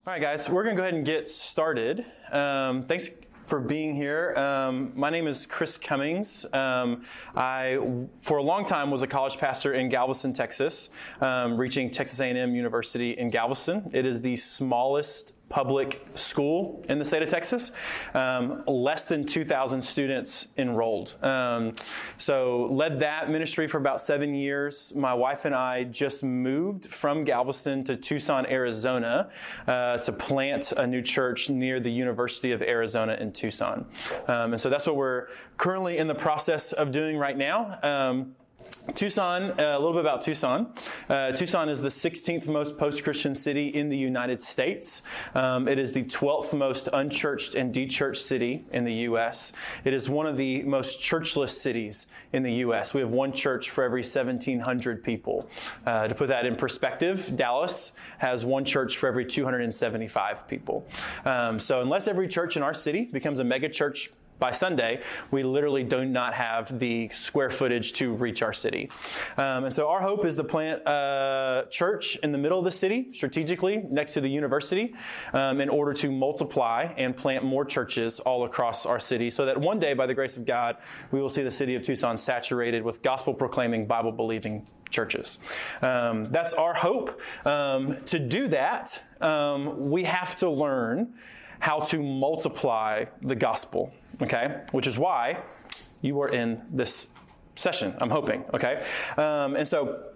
All right, guys, we're going to go ahead and get started. Thanks for being here. My name is Chris Cummings. I, for a long time, was a college pastor in Galveston, Texas, reaching Texas A&M University in Galveston. It is the smallest public school in the state of Texas. Less than 2,000 students enrolled. So led that ministry for about 7 years. My wife and I just moved from Galveston to Tucson, Arizona, to plant a new church near the University of Arizona in Tucson. And so that's what we're currently in the process of doing right now. Tucson, a little bit about Tucson. Tucson is the 16th most post-Christian city in the United States. It is the 12th most unchurched and de-churched city in the U.S. It is one of the most churchless cities in the U.S. We have one church for every 1,700 people. To put that in perspective, Dallas has one church for every 275 people. So unless every church in our city becomes a mega church by Sunday, we literally do not have the square footage to reach our city. And so our hope is to plant a church in the middle of the city, strategically next to the university, in order to multiply and plant more churches all across our city so that one day, by the grace of God, we will see the city of Tucson saturated with gospel-proclaiming, Bible-believing churches. That's our hope. To do that, we have to learn how to multiply the gospel, okay? Which is why you are in this session, I'm hoping, okay? And so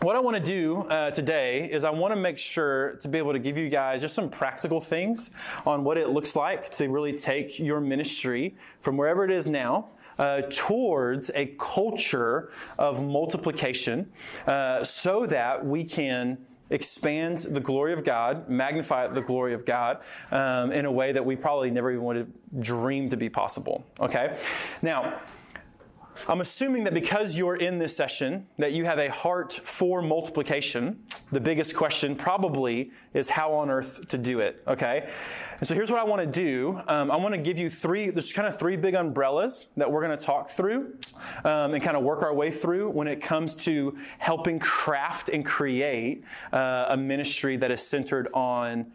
what I want to do today is I want to make sure to be able to give you guys just some practical things on what it looks like to really take your ministry from wherever it is now towards a culture of multiplication so that we can expand the glory of God, magnify the glory of God in a way that we probably never even would have dreamed to be possible, okay? Now, I'm assuming that because you're in this session, that you have a heart for multiplication. The biggest question probably is how on earth to do it, okay? And so here's what I want to do. I want to give you there's kind of three big umbrellas that we're going to talk through and kind of work our way through when it comes to helping craft and create a ministry that is centered on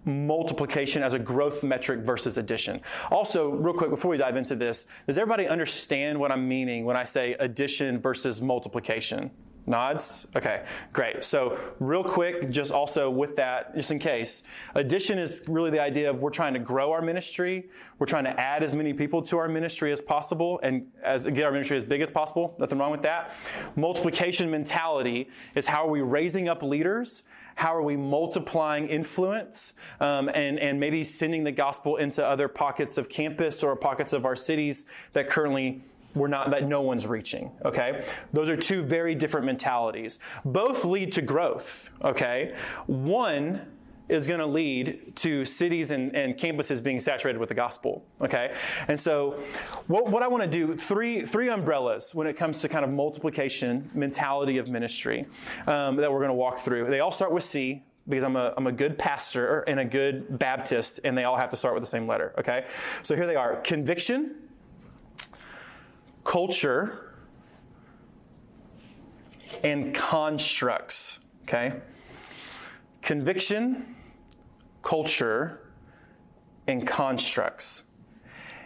multiplication as a growth metric versus addition. Also, real quick, before we dive into this, does everybody understand what I'm meaning when I say addition versus multiplication? Nods? Okay, great. So real quick, just also with that, just in case, addition is really the idea of we're trying to grow our ministry. We're trying to add as many people to our ministry as possible and get our ministry as big as possible. Nothing wrong with that. Multiplication mentality is how are we raising up leaders? How are we multiplying influence and maybe sending the gospel into other pockets of campus or pockets of our cities that currently that no one's reaching, okay? Those are two very different mentalities. Both lead to growth, okay? One is going to lead to cities and campuses being saturated with the gospel, okay? And so what I want to do, three umbrellas when it comes to kind of multiplication mentality of ministry that we're going to walk through. They all start with C because I'm a good pastor and a good Baptist, and they all have to start with the same letter, okay? So here they are: conviction, culture, and constructs, okay? Conviction, culture, and constructs.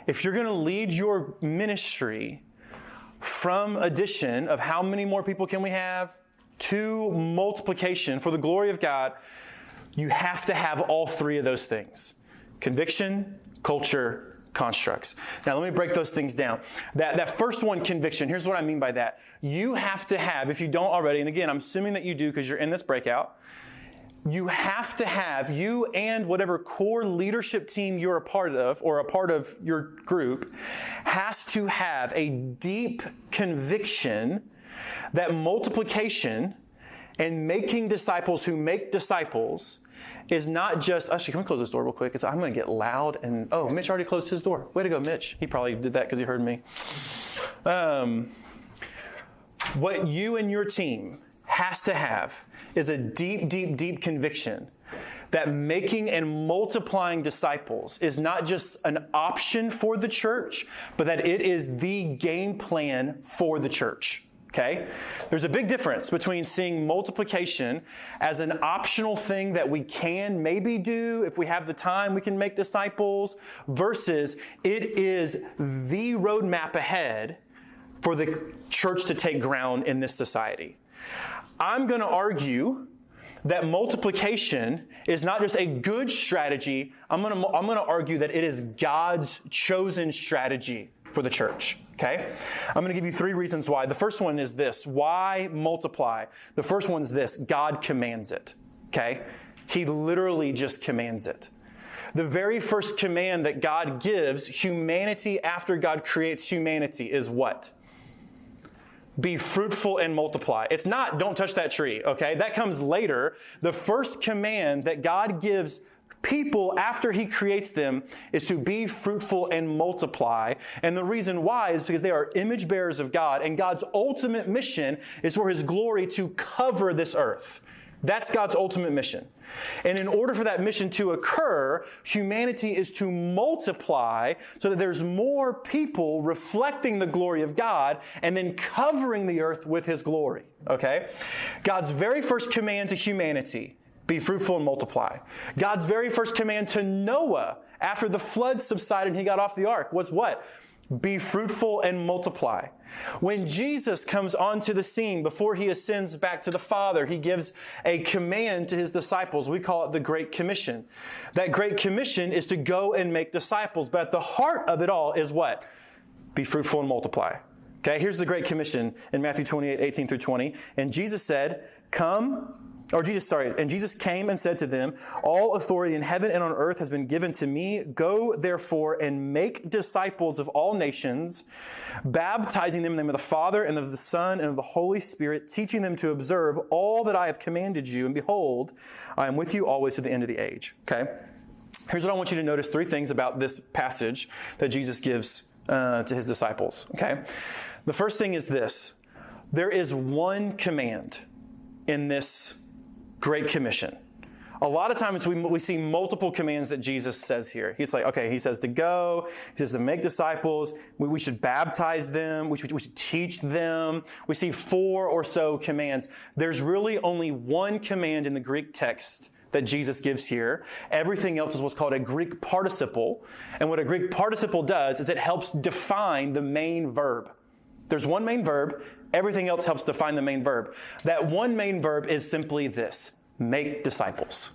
If you're going to lead your ministry from addition of how many more people can we have to multiplication for the glory of God, you have to have all three of those things: conviction, culture, constructs. Now, let me break those things down. That first one, conviction, here's what I mean by that. You have to have, if you don't already, and again, I'm assuming that you do because you're in this breakout, you have to have, you and whatever core leadership team you're a part of or a part of your group has to have a deep conviction that multiplication and making disciples who make disciples is not just, actually, can we close this door real quick? Because I'm going to get loud and, oh, Mitch already closed his door. Way to go, Mitch. He probably did that because he heard me. What you and your team has to have is a deep, deep, deep conviction that making and multiplying disciples is not just an option for the church, but that it is the game plan for the church. Okay? There's a big difference between seeing multiplication as an optional thing that we can maybe do. If we have the time, we can make disciples, versus it is the roadmap ahead for the church to take ground in this society. I'm going to argue that multiplication is not just a good strategy. I'm going to argue that it is God's chosen strategy for the church, okay? I'm going to give you 3 reasons why. The first one is this. Why multiply? The first one's this. God commands it, okay? He literally just commands it. The very first command that God gives humanity after God creates humanity is what? Be fruitful and multiply. It's not, don't touch that tree, okay? That comes later. The first command that God gives people after he creates them is to be fruitful and multiply. And the reason why is because they are image bearers of God, and God's ultimate mission is for his glory to cover this earth. That's God's ultimate mission. And in order for that mission to occur, humanity is to multiply so that there's more people reflecting the glory of God and then covering the earth with his glory. Okay? God's very first command to humanity, be fruitful and multiply. God's very first command to Noah after the flood subsided and he got off the ark was what? Be fruitful and multiply. When Jesus comes onto the scene before he ascends back to the Father, he gives a command to his disciples. We call it the Great Commission. That Great Commission is to go and make disciples. But at the heart of it all is what? Be fruitful and multiply. Okay, here's the Great Commission in Matthew 28, 18 through 20. And Jesus said, and Jesus came and said to them, all authority in heaven and on earth has been given to me. Go therefore and make disciples of all nations, baptizing them in the name of the Father and of the Son and of the Holy Spirit, teaching them to observe all that I have commanded you. And behold, I am with you always to the end of the age. Okay? Here's what I want you to notice. 3 things about this passage that Jesus gives to his disciples. Okay? The first thing is this. There is one command in this Great Commission. A lot of times we see multiple commands that Jesus says here. He's like, okay, he says to go, he says to make disciples, we should baptize them, we should teach them. We see 4 or so commands. There's really only one command in the Greek text that Jesus gives here. Everything else is what's called a Greek participle. And what a Greek participle does is it helps define the main verb. There's one main verb. Everything else helps define the main verb. That one main verb is simply this: make disciples.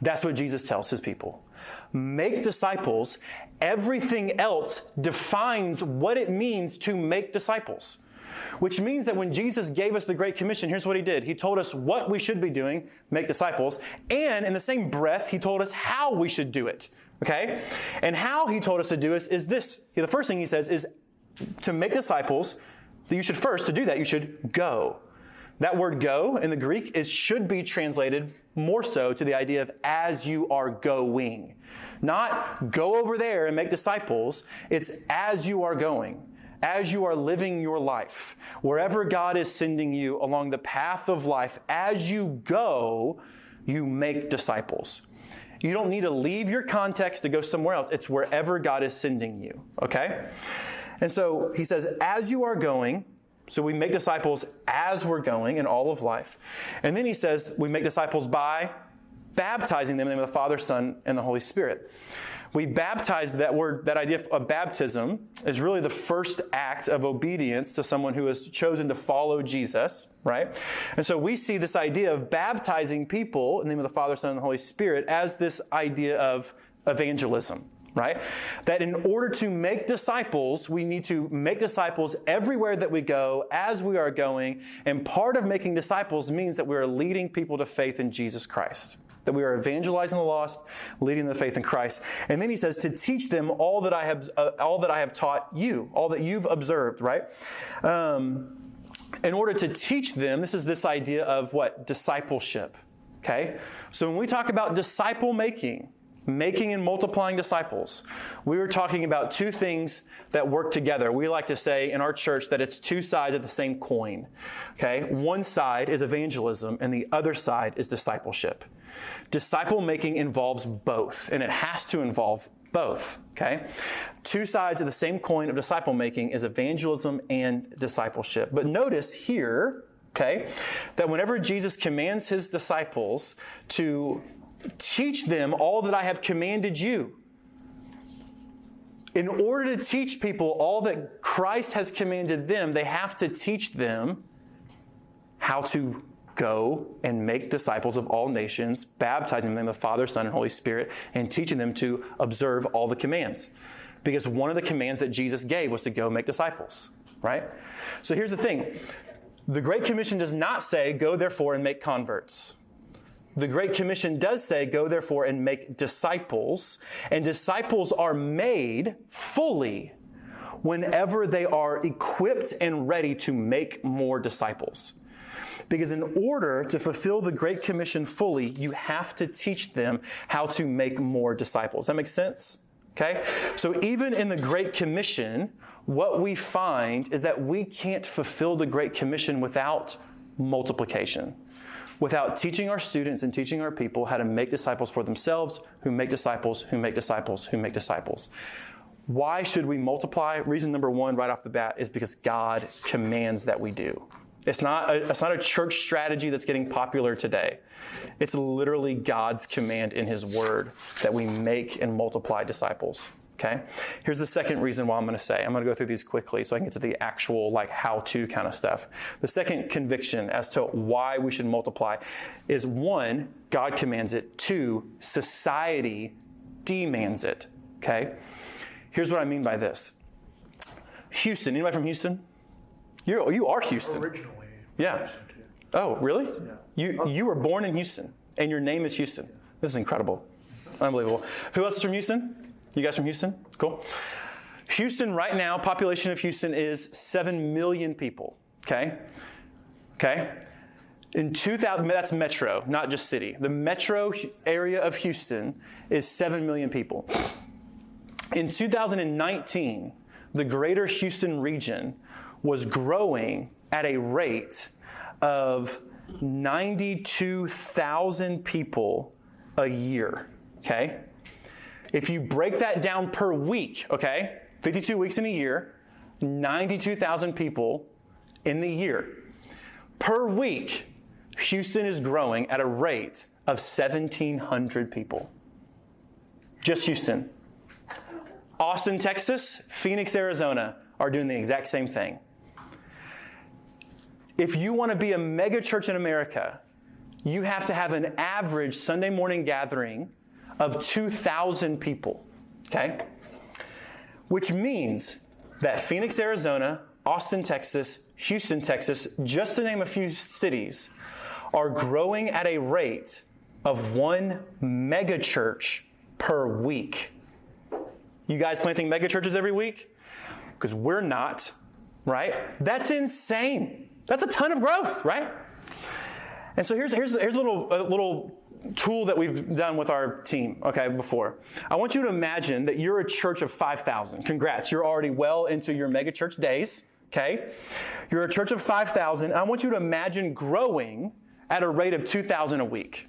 That's what Jesus tells his people. Make disciples. Everything else defines what it means to make disciples. Which means that when Jesus gave us the Great Commission, here's what he did. He told us what we should be doing, make disciples, and in the same breath, he told us how we should do it. Okay? And how he told us to do it is this. The first thing he says is to make disciples, that you should first, to do that, you should go. That word go in the Greek should be translated more so to the idea of as you are going. Not go over there and make disciples. It's as you are going. As you are living your life. Wherever God is sending you along the path of life, as you go, you make disciples. You don't need to leave your context to go somewhere else. It's wherever God is sending you. Okay? And so he says, as you are going, so we make disciples as we're going in all of life. And then he says we make disciples by baptizing them in the name of the Father, Son, and the Holy Spirit. We baptize, that word, that idea of baptism is really the first act of obedience to someone who has chosen to follow Jesus, right? And so we see this idea of baptizing people in the name of the Father, Son, and the Holy Spirit as this idea of evangelism. Right? That in order to make disciples, we need to make disciples everywhere that we go, as we are going. And part of making disciples means that we are leading people to faith in Jesus Christ. That we are evangelizing the lost, leading them to faith in Christ. And then he says to teach them all that I have taught you, all that you've observed, right? In order to teach them, this is this idea of what? Discipleship. Okay? So when we talk about disciple making and multiplying disciples, we were talking about 2 things that work together. We like to say in our church that it's 2 sides of the same coin. Okay? One side is evangelism and the other side is discipleship. Disciple making involves both, and it has to involve both, okay? Two sides of the same coin of disciple making is evangelism and discipleship. But notice here, okay, that whenever Jesus commands his disciples to teach them all that I have commanded you, in order to teach people all that Christ has commanded them, they have to teach them how to go and make disciples of all nations, baptizing them in the Father, Son, and Holy Spirit, and teaching them to observe all the commands. Because one of the commands that Jesus gave was to go make disciples, right? So here's the thing. The Great Commission does not say, go therefore and make converts. The Great Commission does say, go therefore and make disciples. And disciples are made fully whenever they are equipped and ready to make more disciples. Because in order to fulfill the Great Commission fully, you have to teach them how to make more disciples. That makes sense? Okay? So even in the Great Commission, what we find is that we can't fulfill the Great Commission without multiplication, without teaching our students and teaching our people how to make disciples for themselves, who make disciples, who make disciples, who make disciples. Why should we multiply? Reason number one right off the bat is because God commands that we do. It's not a church strategy that's getting popular today. It's literally God's command in his word that we make and multiply disciples. Okay? Here's the second reason why I'm going to go through these quickly so I can get to the actual how-to kind of stuff. The second conviction as to why we should multiply is one, God commands it. Two, society demands it. Okay? Here's what I mean by this. Houston, anybody from Houston? You are Houston. Originally. Yeah. Houston, too. Oh, really? Yeah. You were born in Houston, and your name is Houston. Yeah. This is incredible. Unbelievable. Who else is from Houston? You guys from Houston? Cool. Houston right now, population of Houston is 7 million people. Okay? In 2000, that's metro, not just city. The metro area of Houston is 7 million people. In 2019, the greater Houston region was growing at a rate of 92,000 people a year, okay? If you break that down per week, okay, 52 weeks in a year, 92,000 people in the year. Per week, Houston is growing at a rate of 1,700 people. Just Houston. Austin, Texas, Phoenix, Arizona are doing the exact same thing. If you want to be a mega church in America, you have to have an average Sunday morning gathering of 2,000 people, okay? Which means that Phoenix, Arizona, Austin, Texas, Houston, Texas, just to name a few cities, are growing at a rate of one mega church per week. You guys planting mega churches every week? Because we're not, right? That's insane. That's a ton of growth, right? And so here's a little tool that we've done with our team, okay, before. I want you to imagine that you're a church of 5,000. Congrats, you're already well into your mega church days, okay? You're a church of 5,000. I want you to imagine growing at a rate of 2,000 a week.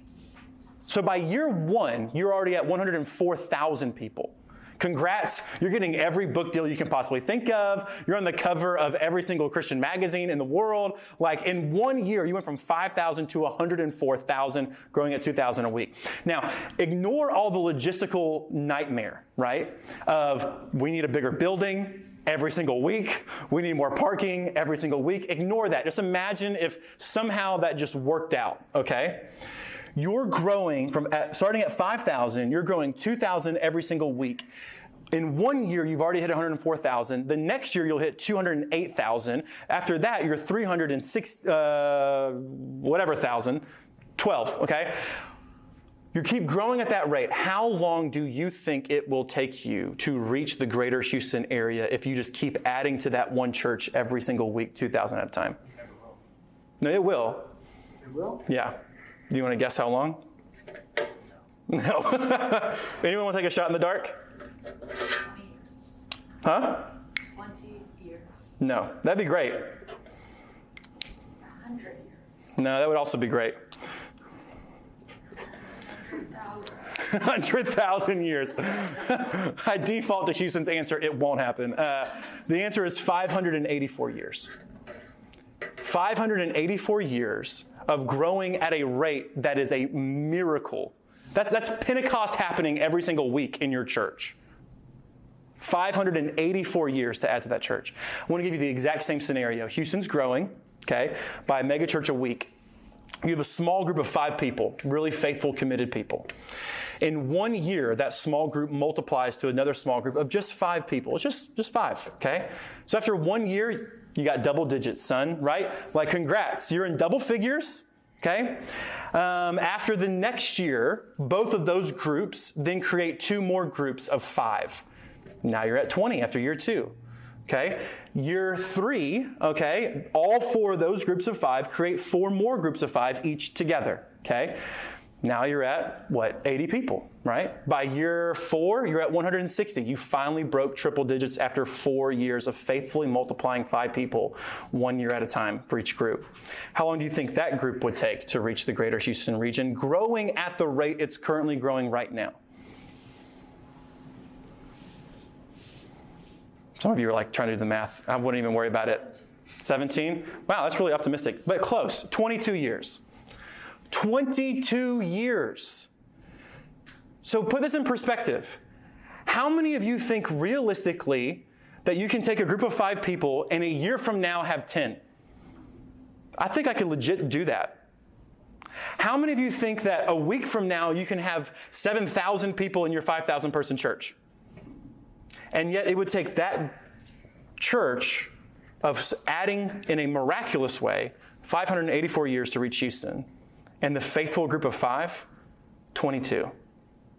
So by year one, you're already at 104,000 people. Congrats, you're getting every book deal you can possibly think of. You're on the cover of every single Christian magazine in the world. Like in 1 year, you went from 5,000 to 104,000, growing at 2,000 a week. Now, ignore all the logistical nightmare, right? Of we need a bigger building every single week. We need more parking every single week. Ignore that. Just imagine if somehow that just worked out, okay? You're growing starting at 5,000, you're growing 2,000 every single week. In 1 year, you've already hit 104,000. The next year, you'll hit 208,000. After that, you're 306, thousand, 12, okay? You keep growing at that rate. How long do you think it will take you to reach the greater Houston area if you just keep adding to that one church every single week, 2,000 at a time? It never will. No, it will. It will? Yeah. Do you want to guess how long? No. Anyone want to take a shot in the dark? 20 years. Huh? 20 years. No. That'd be great. 100 years. No, that would also be great. 100,000 years. I default to Houston's answer, it won't happen. The answer is 584 years. 584 years of growing at a rate that is a miracle. That's Pentecost happening every single week in your church. 584 years to add to that church. I want to give you the exact same scenario. Houston's growing, okay, by a mega church a week. You have a small group of 5 people, really faithful, committed people. In 1 year, that small group multiplies to another small group of just 5 people. It's just 5, okay? So after 1 year, you got double digits, son, right? Like, congrats, you're in double figures, okay? After the next year, both of those groups then create 2 more groups of 5. Now you're at 20 after year 2. Okay, year 3, okay, all 4 of those groups of 5 create 4 more groups of 5 each together, okay? Now you're at, 80 people, right? By year 4, you're at 160. You finally broke triple digits after 4 years of faithfully multiplying 5 people 1 year at a time for each group. How long do you think that group would take to reach the greater Houston region, growing at the rate it's currently growing right now? Some of you are like trying to do the math. I wouldn't even worry about it. 17? Wow, that's really optimistic. But close. 22 years. 22 years. So put this in perspective. How many of you think realistically that you can take a group of 5 people and a year from now have 10? I think I could legit do that. How many of you think that a week from now you can have 7,000 people in your 5,000 person church? And yet it would take that church of adding in a miraculous way 584 years to reach Houston. And the faithful group of 5, 22.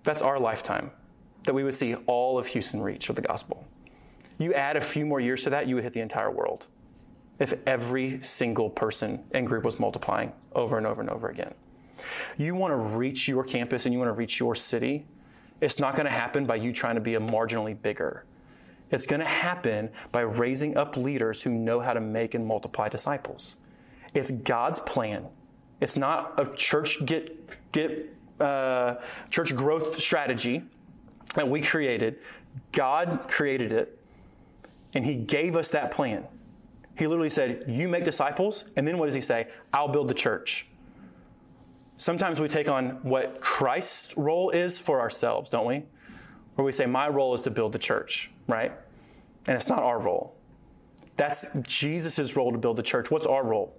That's our lifetime that we would see all of Houston reach with the gospel. You add a few more years to that, you would hit the entire world. If every single person and group was multiplying over and over and over again. You want to reach your campus and you want to reach your city. It's not going to happen by you trying to be a marginally bigger. It's going to happen by raising up leaders who know how to make and multiply disciples. It's God's plan. It's not a church church growth strategy that we created. God created it, and He gave us that plan. He literally said, "You make disciples," and then what does He say? "I'll build the church." Sometimes we take on what Christ's role is for ourselves, don't we? Where we say, my role is to build the church, right? And it's not our role. That's Jesus' role to build the church. What's our role?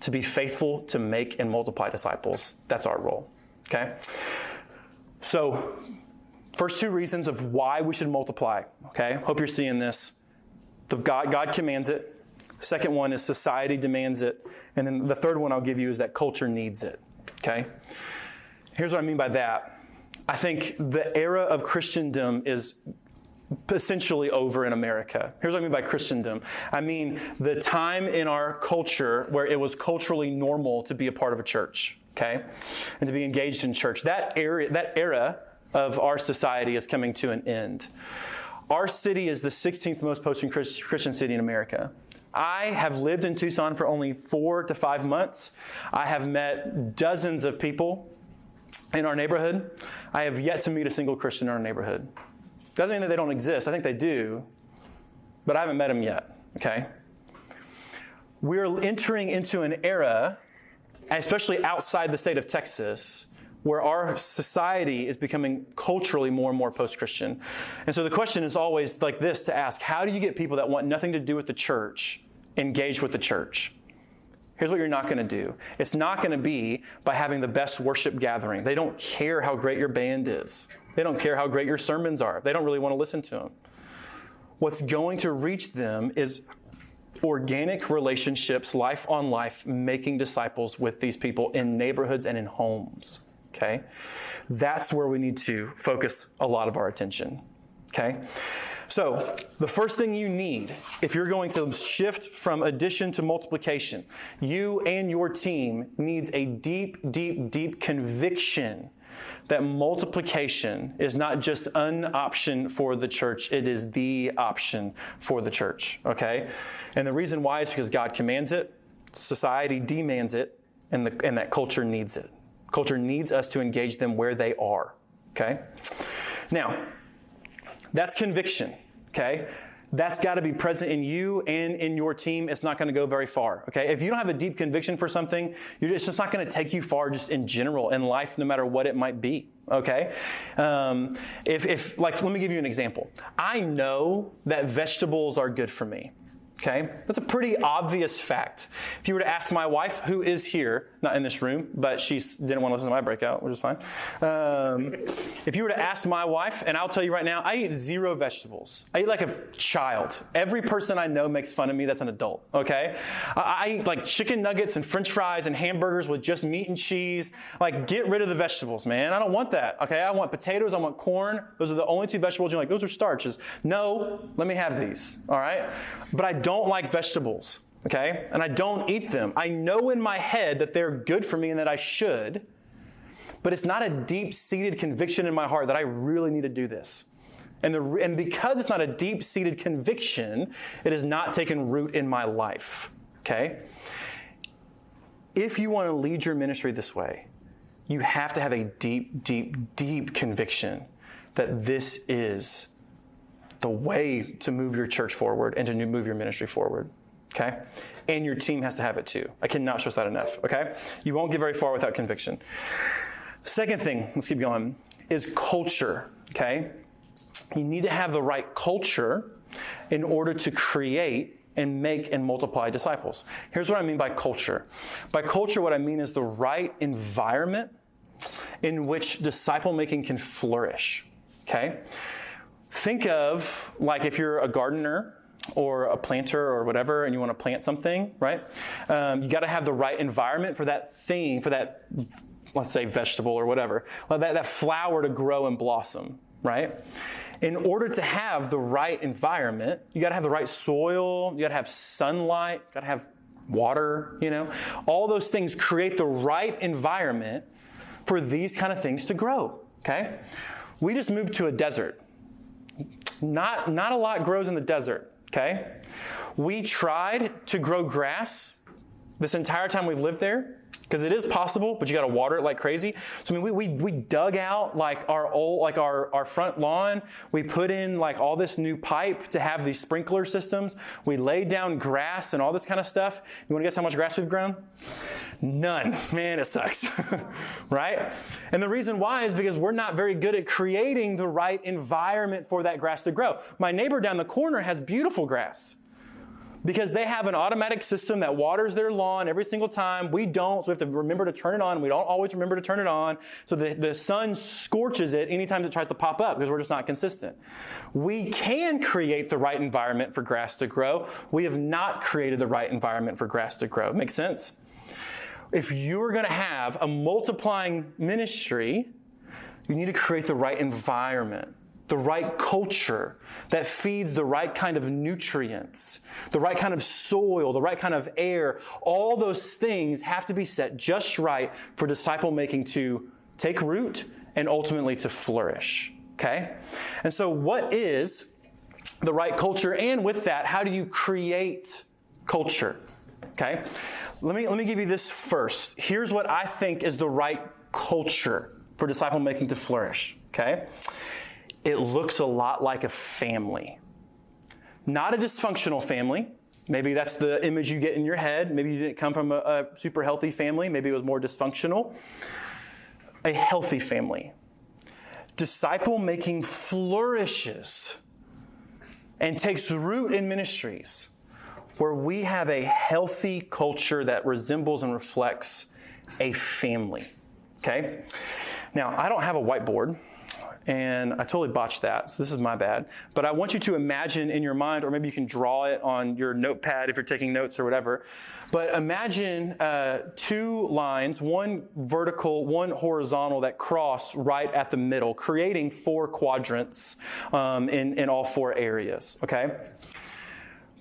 To be faithful to make and multiply disciples. That's our role, okay? So, first 2 reasons of why we should multiply, okay? Hope you're seeing this. God commands it. Second one is society demands it. And then the third one I'll give you is that culture needs it. Okay? Here's what I mean by that. I think the era of Christendom is essentially over in America. Here's what I mean by Christendom. I mean the time in our culture where it was culturally normal to be a part of a church, okay? And to be engaged in church. That era of our society is coming to an end. Our city is the 16th most post-Christian city in America. I have lived in Tucson for only 4 to 5 months. I have met dozens of people in our neighborhood. I have yet to meet a single Christian in our neighborhood. Doesn't mean that they don't exist. I think they do, but I haven't met them yet, okay? We're entering into an era, especially outside the state of Texas, where our society is becoming culturally more and more post-Christian. And so the question is always like this to ask, how do you get people that want nothing to do with the church engaged with the church? Here's what you're not going to do. It's not going to be by having the best worship gathering. They don't care how great your band is. They don't care how great your sermons are. They don't really want to listen to them. What's going to reach them is organic relationships, life on life, making disciples with these people in neighborhoods and in homes. Okay? That's where we need to focus a lot of our attention. Okay? So, the first thing you need, if you're going to shift from addition to multiplication, you and your team needs a deep, deep, deep conviction that multiplication is not just an option for the church, it is the option for the church. Okay? And the reason why is because God commands it, society demands it, and that culture needs it. Culture needs us to engage them where they are, okay? Now, that's conviction, okay? That's got to be present in you and in your team. It's not going to go very far, okay? If you don't have a deep conviction for something, it's just not going to take you far just in general in life, no matter what it might be, okay? Let me give you an example. I know that vegetables are good for me. Okay, that's a pretty obvious fact. If you were to ask my wife, who is here, not in this room, but she didn't want to listen to my breakout, which is fine. If you were to ask my wife, and I'll tell you right now, I eat 0 vegetables. I eat like a child. Every person I know makes fun of me that's an adult, okay? I eat like chicken nuggets and french fries and hamburgers with just meat and cheese. Like, get rid of the vegetables, man. I don't want that, okay? I want potatoes, I want corn. Those are the only 2 vegetables. You're like, those are starches. No, let me have these, all right? But I don't like vegetables, okay? And I don't eat them. I know in my head that they're good for me and that I should, but it's not a deep-seated conviction in my heart that I really need to do this. And because it's not a deep-seated conviction, it has not taken root in my life, okay? If you want to lead your ministry this way, you have to have a deep, deep, deep conviction that this is the way to move your church forward and to move your ministry forward, okay? And your team has to have it too. I cannot stress that enough, okay? You won't get very far without conviction. Second thing, let's keep going, is culture, okay? You need to have the right culture in order to create and make and multiply disciples. Here's what I mean by culture. By culture, what I mean is the right environment in which disciple making can flourish, okay? Think of, like, if you're a gardener or a planter or whatever, and you want to plant something, right? You got to have the right environment for that thing, for that, let's say, vegetable or whatever, that flower to grow and blossom, right? In order to have the right environment, you got to have the right soil, you got to have sunlight, you got to have water, all those things create the right environment for these kind of things to grow, okay? We just moved to a desert. Not a lot grows in the desert, okay? We tried to grow grass this entire time we've lived there, because it is possible, but you got to water it like crazy. So I mean, we dug out like our front lawn. We put in like all this new pipe to have these sprinkler systems. We laid down grass and all this kind of stuff. You want to guess how much grass we've grown? None. Man, it sucks, right? And the reason why is because we're not very good at creating the right environment for that grass to grow. My neighbor down the corner has beautiful grass, because they have an automatic system that waters their lawn every single time. We don't, so we have to remember to turn it on. We don't always remember to turn it on. So the sun scorches it anytime it tries to pop up, because we're just not consistent. We can create the right environment for grass to grow. We have not created the right environment for grass to grow. Makes sense? If you're going to have a multiplying ministry, you need to create the right environment, the right culture that feeds the right kind of nutrients, the right kind of soil, the right kind of air. All those things have to be set just right for disciple making to take root and ultimately to flourish, okay? And so what is the right culture? And with that, how do you create culture, okay? Let me give you this first. Here's what I think is the right culture for disciple making to flourish, okay? It looks a lot like a family. Not a dysfunctional family. Maybe that's the image you get in your head. Maybe you didn't come from a super healthy family. Maybe it was more dysfunctional. A healthy family. Disciple making flourishes and takes root in ministries where we have a healthy culture that resembles and reflects a family, okay? Now, I don't have a whiteboard, and I totally botched that, so this is my bad. But I want you to imagine in your mind, or maybe you can draw it on your notepad if you're taking notes or whatever. But imagine 2 lines, one vertical, one horizontal, that cross right at the middle, creating 4 quadrants in all 4 areas, okay?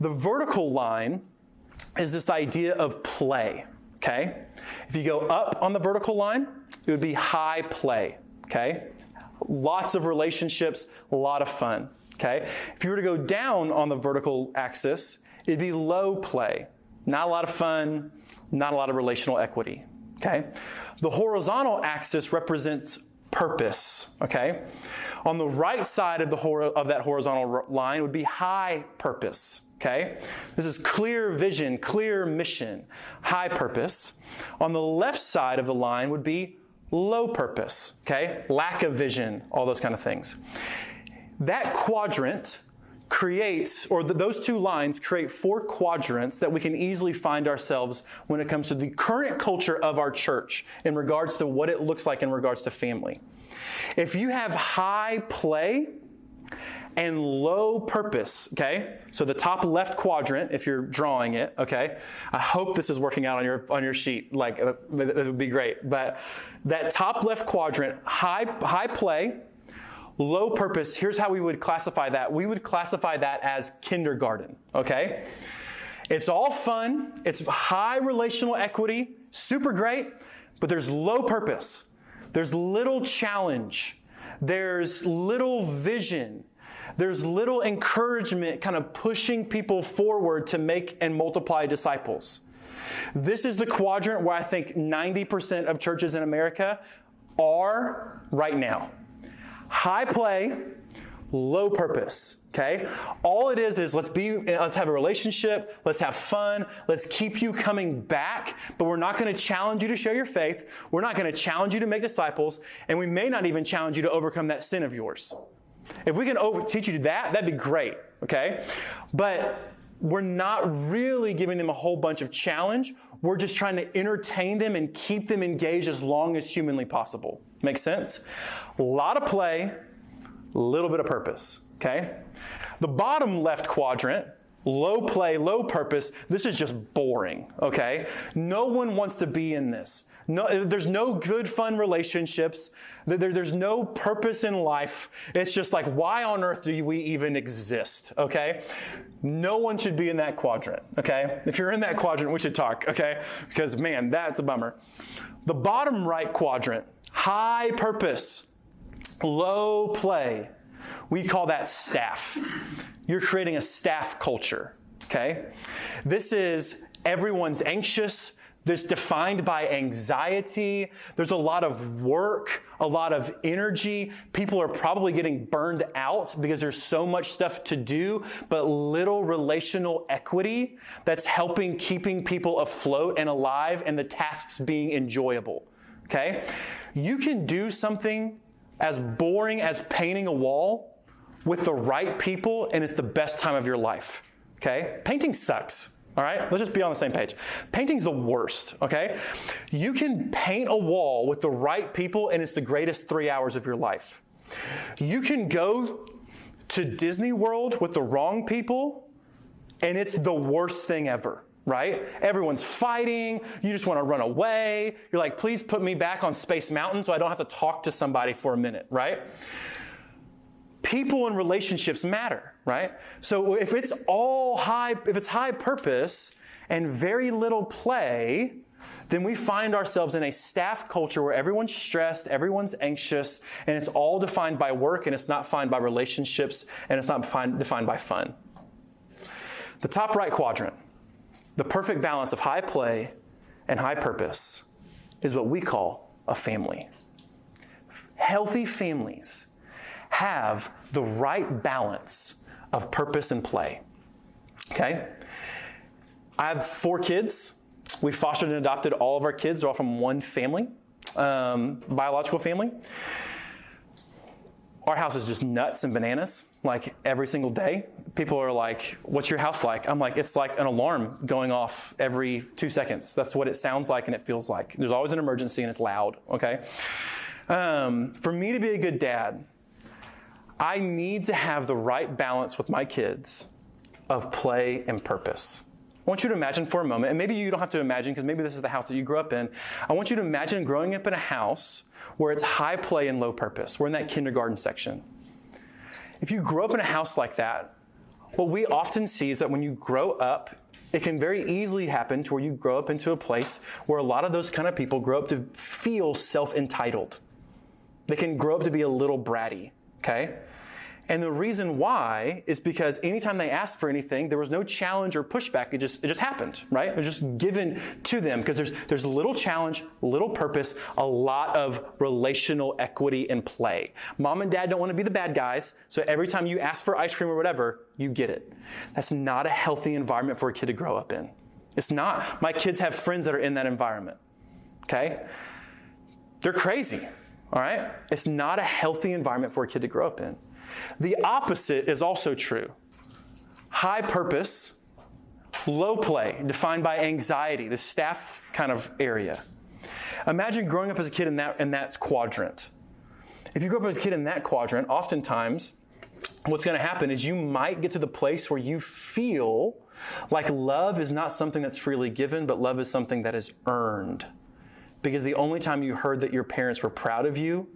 The vertical line is this idea of play, okay? If you go up on the vertical line, it would be high play, okay? Lots of relationships, a lot of fun, okay? If you were to go down on the vertical axis, it'd be low play. Not a lot of fun, not a lot of relational equity, okay? The horizontal axis represents purpose, okay? On the right side of that horizontal line would be high purpose, okay? This is clear vision, clear mission, high purpose. On the left side of the line would be low purpose, okay? Lack of vision, all those kind of things. That quadrant creates, or those two lines create 4 quadrants that we can easily find ourselves when it comes to the current culture of our church in regards to what it looks like in regards to family. If you have high play and low purpose, okay? So the top left quadrant, if you're drawing it, okay? I hope this is working out on your sheet. Like, it would be great. But that top left quadrant, high play, low purpose, here's how we would classify that. We would classify that as kindergarten, okay? It's all fun. It's high relational equity, super great, but there's low purpose. There's little challenge. There's little vision. There's little encouragement kind of pushing people forward to make and multiply disciples. This is the quadrant where I think 90% of churches in America are right now. High play, low purpose, okay? All it is let's have a relationship, let's have fun, let's keep you coming back, but we're not going to challenge you to share your faith, we're not going to challenge you to make disciples, and we may not even challenge you to overcome that sin of yours. If we can teach you that, that'd be great, okay? But we're not really giving them a whole bunch of challenge. We're just trying to entertain them and keep them engaged as long as humanly possible. Make sense? A lot of play, a little bit of purpose, okay? The bottom left quadrant, low play, low purpose, this is just boring, okay? No one wants to be in this. No, there's no good, fun relationships. There's no purpose in life. It's just like, why on earth do we even exist, okay? No one should be in that quadrant, okay? If you're in that quadrant, we should talk, okay? Because, man, that's a bummer. The bottom right quadrant, high purpose, low play. We call that staff. You're creating a staff culture, okay? This is everyone's anxious. This defined by anxiety. There's a lot of work, a lot of energy. People are probably getting burned out because there's so much stuff to do, but little relational equity that's keeping people afloat and alive and the tasks being enjoyable, okay? You can do something as boring as painting a wall with the right people, and it's the best time of your life, okay? Painting sucks. All right, let's just be on the same page. Painting's the worst, okay? You can paint a wall with the right people, and it's the greatest 3 hours of your life. You can go to Disney World with the wrong people, and it's the worst thing ever, right? Everyone's fighting. You just want to run away. You're like, please put me back on Space Mountain so I don't have to talk to somebody for a minute, right? People and relationships matter, right? So if it's high purpose and very little play, then we find ourselves in a staff culture where everyone's stressed, everyone's anxious, and it's all defined by work, and it's not defined by relationships, and it's not defined by fun. The top right quadrant, the perfect balance of high play and high purpose, is what we call a family. Healthy families have the right balance of purpose and play, okay? I have 4 kids. We fostered and adopted all of our kids. They're all from one family, biological family. Our house is just nuts and bananas, like every single day. People are like, what's your house like? I'm like, it's like an alarm going off every 2 seconds. That's what it sounds like and it feels like. There's always an emergency and it's loud, okay? For me to be a good dad, I need to have the right balance with my kids of play and purpose. I want you to imagine for a moment, and maybe you don't have to imagine because maybe this is the house that you grew up in. I want you to imagine growing up in a house where it's high play and low purpose. We're in that kindergarten section. If you grow up in a house like that, what we often see is that when you grow up, it can very easily happen to where you grow up into a place where a lot of those kind of people grow up to feel self-entitled. They can grow up to be a little bratty, okay? And the reason why is because anytime they asked for anything, there was no challenge or pushback. It just happened, right? It was just given to them because there's little challenge, little purpose, a lot of relational equity and play. Mom and dad don't want to be the bad guys, so every time you ask for ice cream or whatever, you get it. That's not a healthy environment for a kid to grow up in. It's not. My kids have friends that are in that environment, okay? They're crazy, all right? It's not a healthy environment for a kid to grow up in. The opposite is also true. High purpose, low play, defined by anxiety, the staff kind of area. Imagine growing up as a kid in that quadrant. If you grow up as a kid in that quadrant, oftentimes what's going to happen is you might get to the place where you feel like love is not something that's freely given, but love is something that is earned. Because the only time you heard that your parents were proud of you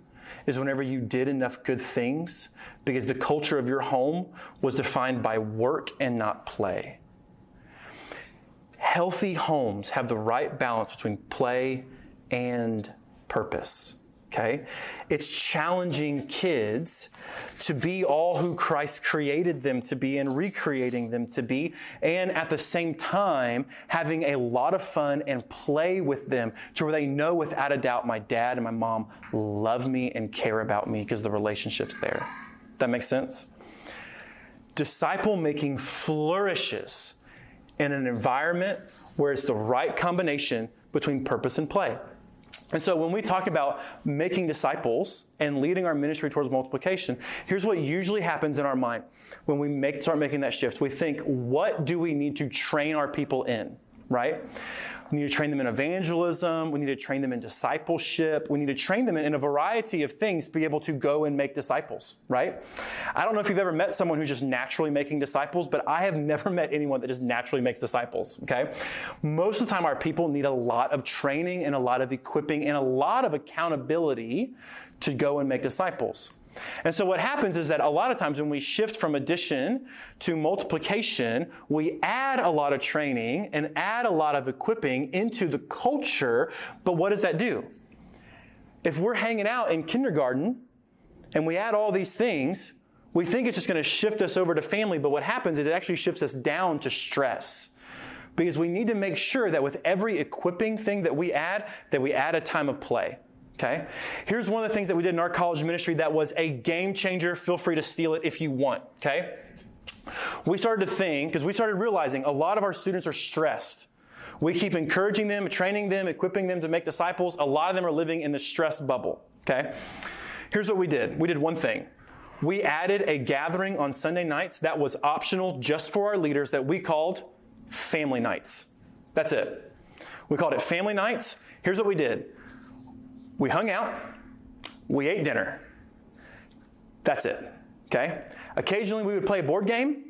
is whenever you did enough good things, because the culture of your home was defined by work and not play. Healthy homes have the right balance between play and purpose. Okay? It's challenging kids to be all who Christ created them to be and recreating them to be, and at the same time, having a lot of fun and play with them to where they know without a doubt my dad and my mom love me and care about me because the relationship's there. That makes sense? Disciple making flourishes in an environment where it's the right combination between purpose and play. And so when we talk about making disciples and leading our ministry towards multiplication, here's what usually happens in our mind when we start making that shift. We think, what do we need to train our people in, right? We need to train them in evangelism. We need to train them in discipleship. We need to train them in a variety of things to be able to go and make disciples, right? I don't know if you've ever met someone who's just naturally making disciples, but I have never met anyone that just naturally makes disciples, okay? Most of the time, our people need a lot of training and a lot of equipping and a lot of accountability to go and make disciples. And so what happens is that a lot of times when we shift from addition to multiplication, we add a lot of training and add a lot of equipping into the culture. But what does that do? If we're hanging out in kindergarten and we add all these things, we think it's just going to shift us over to family. But what happens is it actually shifts us down to stress. Because we need to make sure that with every equipping thing that we add a time of play. Okay? Here's one of the things that we did in our college ministry that was a game changer. Feel free to steal it if you want. Okay? We started to think, because we started realizing a lot of our students are stressed. We keep encouraging them, training them, equipping them to make disciples. A lot of them are living in the stress bubble. Okay? Here's what we did. We did one thing. We added a gathering on Sunday nights that was optional just for our leaders that we called family nights. That's it. We called it family nights. Here's what we did. We hung out, we ate dinner. That's it, okay? Occasionally we would play a board game.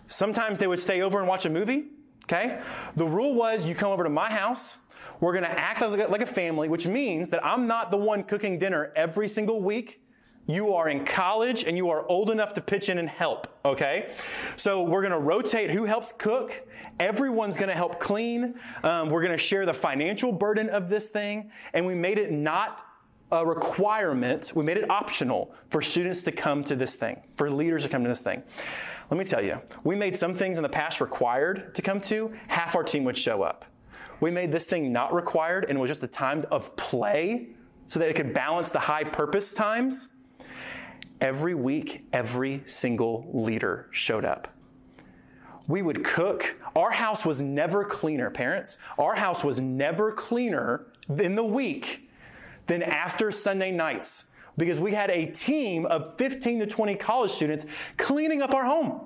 Sometimes they would stay over and watch a movie, okay? The rule was you come over to my house, we're gonna act like a family, which means that I'm not the one cooking dinner every single week. You are in college and you are old enough to pitch in and help, okay? So we're gonna rotate who helps cook. Everyone's gonna help clean. We're gonna share the financial burden of this thing. And we made it not a requirement. We made it optional for students to come to this thing, for leaders to come to this thing. Let me tell you, we made some things in the past required to come to. Half our team would show up. We made this thing not required and it was just a time of play so that it could balance the high purpose times. Every week, every single leader showed up. We would cook. Our house was never cleaner, parents. Our house was never cleaner in the week than after Sunday nights because we had a team of 15 to 20 college students cleaning up our home.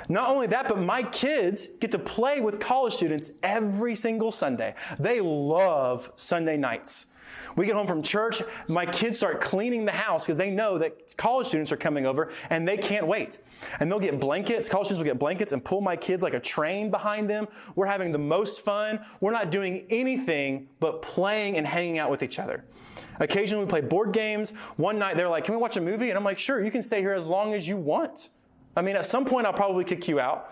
Not only that, but my kids get to play with college students every single Sunday. They love Sunday nights. We get home from church, my kids start cleaning the house because they know that college students are coming over and they can't wait. And they'll get blankets, college students will get blankets and pull my kids like a train behind them. We're having the most fun. We're not doing anything but playing and hanging out with each other. Occasionally we play board games. One night they're like, can we watch a movie? And I'm like, sure, you can stay here as long as you want. I mean, at some point I'll probably kick you out.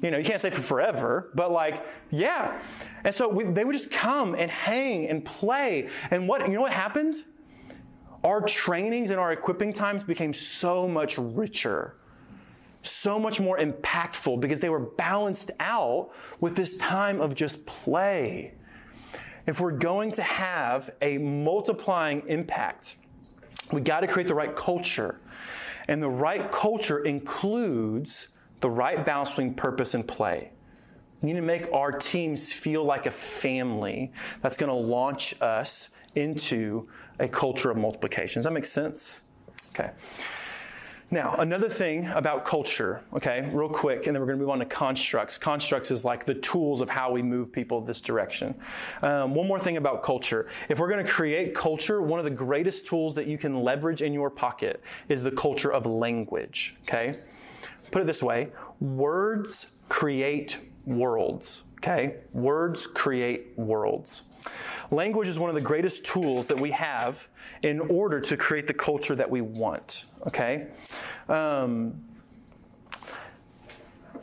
You know, you can't stay for forever, but like, yeah. And so they would just come and hang and play. And you know what happened? Our trainings and our equipping times became so much richer so much more impactful because they were balanced out with this time of just play. If we're going to have a multiplying impact, we got to create the right culture. And the right culture includes the right balance between purpose and play. We need to make our teams feel like a family that's going to launch us into a culture of multiplication. Does that make sense? Okay. Now, another thing about culture, okay, real quick, and then we're going to move on to constructs. Constructs is like the tools of how we move people this direction. One more thing about culture. If we're going to create culture, one of the greatest tools that you can leverage in your pocket is the culture of language, okay? Put it this way, words create worlds, okay? Words create worlds. Language is one of the greatest tools that we have in order to create the culture that we want, okay?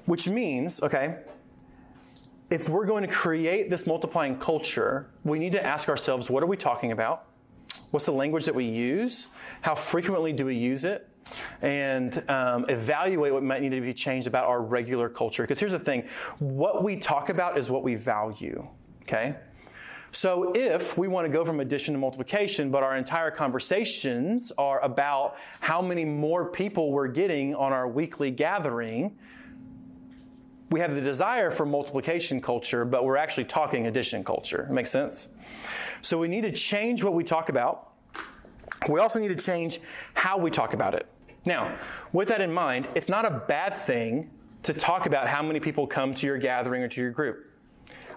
Which means, okay, if we're going to create this multiplying culture, we need to ask ourselves, what are we talking about? What's the language that we use? How frequently do we use it? And evaluate what might need to be changed about our regular culture. Because here's the thing, what we talk about is what we value, okay? So if we want to go from addition to multiplication, but our entire conversations are about how many more people we're getting on our weekly gathering, we have the desire for multiplication culture, but we're actually talking addition culture. Makes sense? So we need to change what we talk about. We also need to change how we talk about it. Now, with that in mind, it's not a bad thing to talk about how many people come to your gathering or to your group.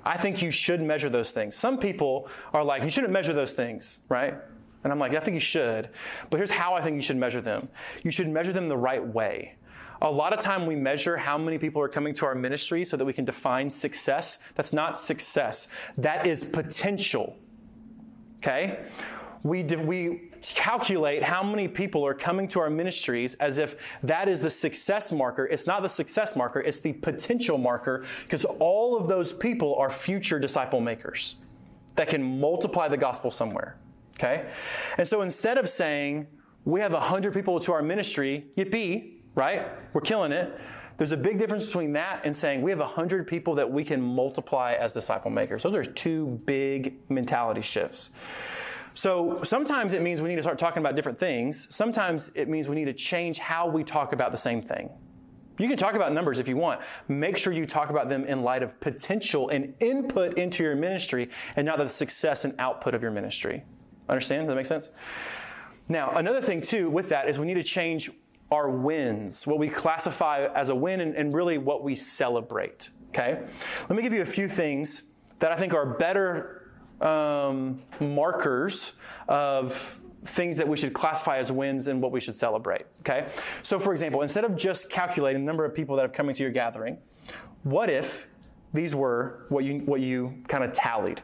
I think you should measure those things. Some people are like, you shouldn't measure those things, right? And I'm like, I think you should. But here's how I think you should measure them. You should measure them the right way. A lot of time we measure how many people are coming to our ministry so that we can define success. That's not success. That is potential, okay? We calculate how many people are coming to our ministries as if that is the success marker. It's not the success marker, it's the potential marker, because all of those people are future disciple makers that can multiply the gospel somewhere, okay? And so instead of saying, we have 100 people to our ministry, yippee, right? We're killing it. There's a big difference between that and saying we have 100 people that we can multiply as disciple makers. Those are two big mentality shifts. So sometimes it means we need to start talking about different things. Sometimes it means we need to change how we talk about the same thing. You can talk about numbers if you want. Make sure you talk about them in light of potential and input into your ministry and not the success and output of your ministry. Understand? Does that make sense? Now, another thing too with that is we need to change our wins, what we classify as a win and really what we celebrate, okay? Let me give you a few things that I think are better markers of things that we should classify as wins and what we should celebrate, okay? So for example, instead of just calculating the number of people that have come into your gathering, what if these were what you kind of tallied?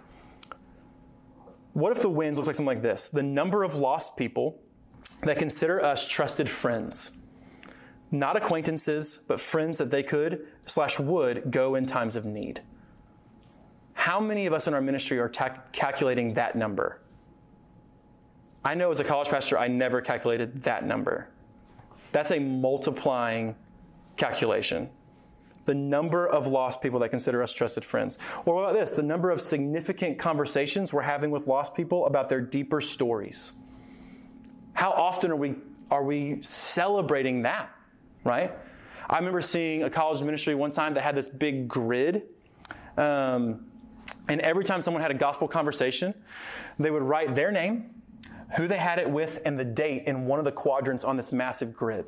What if the wins looks like something like this? The number of lost people that consider us trusted friends. Not acquaintances, but friends that they could/would go in times of need. How many of us in our ministry are calculating that number? I know as a college pastor, I never calculated that number. That's a multiplying calculation. The number of lost people that consider us trusted friends. Or what about this? The number of significant conversations we're having with lost people about their deeper stories. How often are we celebrating that, right? I remember seeing a college ministry one time that had this big grid. And every time someone had a gospel conversation, they would write their name, who they had it with, and the date in one of the quadrants on this massive grid.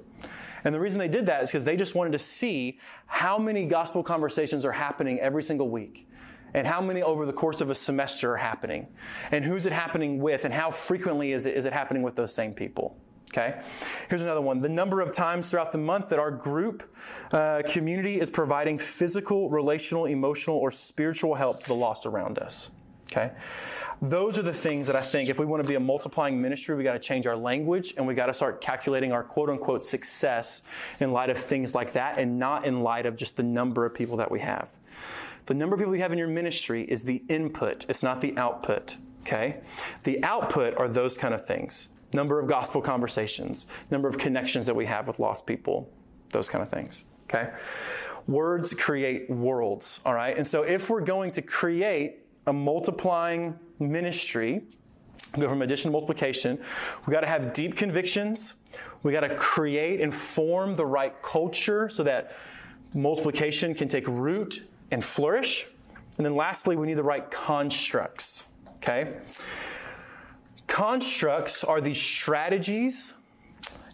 And the reason they did that is because they just wanted to see how many gospel conversations are happening every single week, and how many over the course of a semester are happening, and who's it happening with, and how frequently is it happening with those same people. Okay? Here's another one. The number of times throughout the month that our group community is providing physical, relational, emotional, or spiritual help to the lost around us. Okay? Those are the things that I think if we want to be a multiplying ministry, we got to change our language and we got to start calculating our quote unquote success in light of things like that and not in light of just the number of people that we have. The number of people you have in your ministry is the input. It's not the output. Okay? The output are those kind of things. Number of gospel conversations, number of connections that we have with lost people. those kind of things, okay? Words create worlds, all right? And so if we're going to create a multiplying ministry, go from addition to multiplication, we got to have deep convictions. We got to create and form the right culture so that multiplication can take root and flourish. And then lastly, we need the right constructs, okay? Constructs are the strategies